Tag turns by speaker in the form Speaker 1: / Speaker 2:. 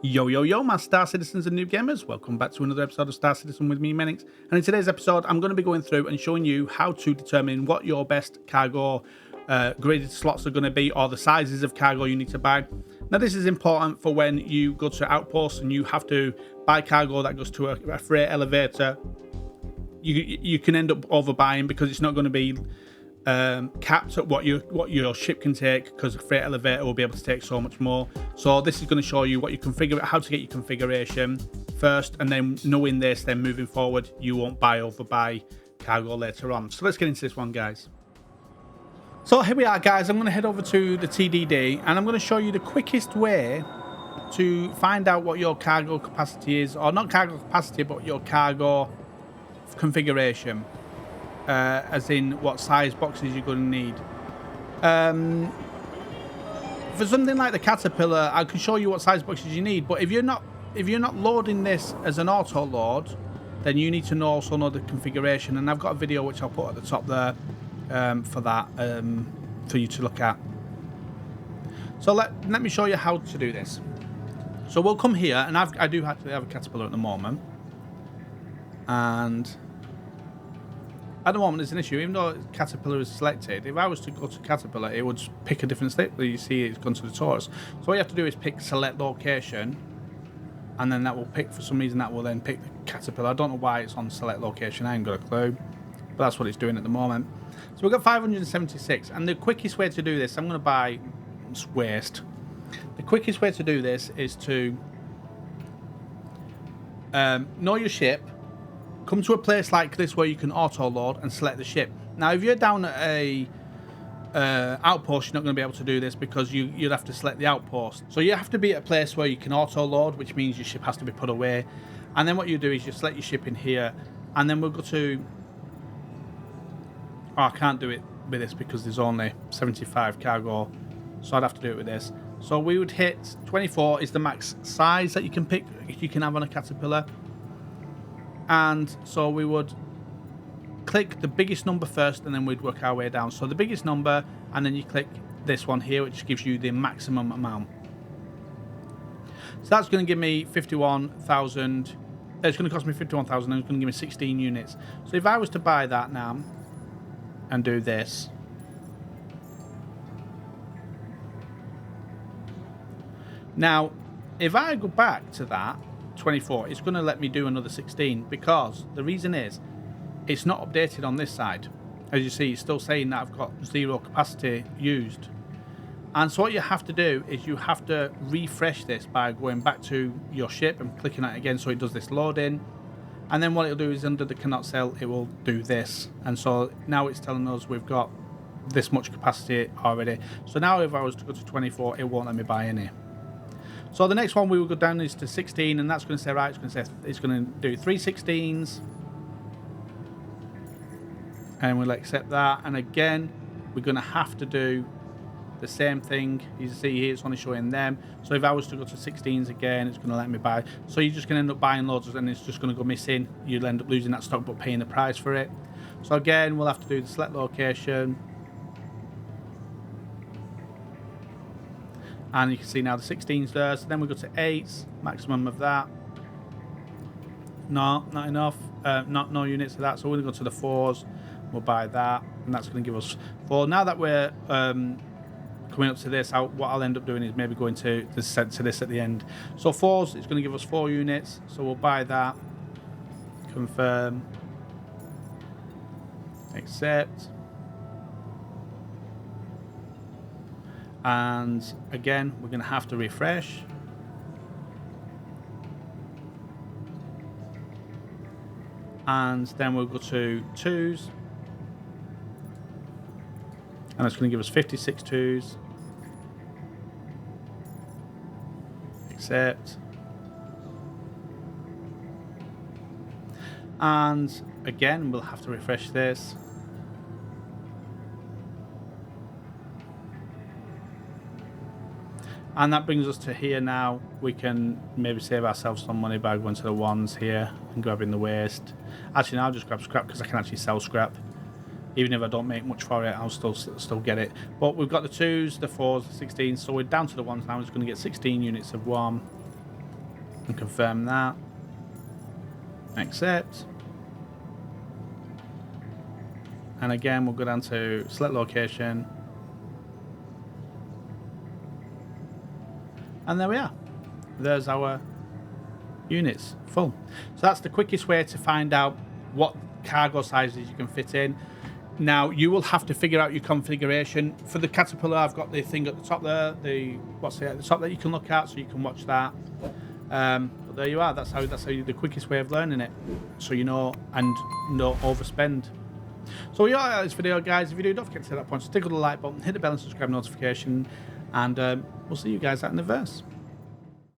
Speaker 1: Yo, yo, yo, my Star Citizens and Noob Gamers. Welcome back to another episode of Star Citizen with me, Menix. And in today's episode, I'm going to be going through and showing you how to determine what your best cargo graded slots are going to be, or the sizes of cargo you need to buy. Now, this is important for when you go to outposts and you have to buy cargo that goes to a freight elevator. You can end up overbuying because it's not going to be capped at what your ship can take, because a freight elevator will be able to take so much more. So this is going to show you what you configure, how to get your configuration first, and then knowing this, then moving forward, you won't overbuy cargo later on. So let's get into this one, guys. So here we are, guys. I'm going to head over to the TDD and I'm going to show you the quickest way to find out what your cargo capacity is, or not cargo capacity, but your cargo configuration. As in what size boxes you're going to need. For something like the Caterpillar, I can show you what size boxes you need, but if you're not loading this as an auto load, then you need to also know the configuration, and I've got a video which I'll put at the top there for that, for you to look at. So let me show you how to do this. So we'll come here, and I do actually have a Caterpillar at the moment, and at the moment, there's an issue. Even though Caterpillar is selected, if I was to go to Caterpillar, it would pick a different state. You see it's gone to the Taurus. So all you have to do is pick select location, and then that will pick, for some reason, that will then pick the Caterpillar. I don't know why it's on select location. I ain't got a clue. But that's what it's doing at the moment. So we've got 576. And the quickest way to do this, I'm going to buy waste. The quickest way to do this is to know your ship. Come to a place like this where you can auto load and select the ship. Now, if you're down at a outpost, you're not going to be able to do this because you'd have to select the outpost. So you have to be at a place where you can auto load, which means your ship has to be put away. And then what you do is you select your ship in here, and then we'll go to. Oh, I can't do it with this because there's only 75 cargo, so I'd have to do it with this. So we would hit 24 is the max size that you can pick, you can have on a Caterpillar. And so we would click the biggest number first, and then we'd work our way down. So the biggest number, and then you click this one here, which gives you the maximum amount. So that's going to give me 51,000. It's going to cost me 51,000, and it's going to give me 16 units. So if I was to buy that now and do this, now if I go back to that 24, it's going to let me do another 16, because the reason is it's not updated on this side. As you see, it's still saying that I've got 0 capacity used. And so what you have to do is you have to refresh this by going back to your ship and clicking it again, so it does this loading. And then what it'll do is under the cannot sell, it will do this. And so now it's telling us we've got this much capacity already. So now if I was to go to 24, it won't let me buy any. So the next one we will go down is to 16, and that's going to say, right, it's going to do 3 16s. And we'll accept that. And again, we're going to have to do the same thing. You see here, it's only showing them. So if I was to go to 16s again, it's going to let me buy. So you're just going to end up buying loads, and it's just going to go missing. You'll end up losing that stock, but paying the price for it. So again, we'll have to do the select location. And you can see now the 16's there. So then we go to 8s, maximum of that. No, not enough. No units of that. So we're going to go to the 4s. We'll buy that, and that's going to give us 4. Now that we're coming up to this, what I'll end up doing is maybe going to this at the end. So 4s, it's going to give us 4 units. So we'll buy that. Confirm. Accept. And again, we're going to have to refresh. And then we'll go to 2s. And it's going to give us 56 2s. Accept. And again, we'll have to refresh this. And that brings us to here now. We can maybe save ourselves some money by going to the 1s here and grabbing the waste. Actually, now I'll just grab scrap, because I can actually sell scrap. Even if I don't make much for it, I'll still get it. But we've got the 2s, the 4s, the 16s, so we're down to the 1s now. We're just going to get 16 units of 1. and confirm that. Accept. And again, we'll go down to select location. And there we are. There's our units full. So that's the quickest way to find out what cargo sizes you can fit in. Now you will have to figure out your configuration. For the caterpillar, I've got the thing at the top there, at the top that you can look at, so you can watch that. But there you are. That's how the quickest way of learning it, so you know and not overspend. So you are this video, guys. If you do, don't forget to hit that point. So tickle the like button, hit the bell and subscribe notification, and we'll see you guys out in the verse.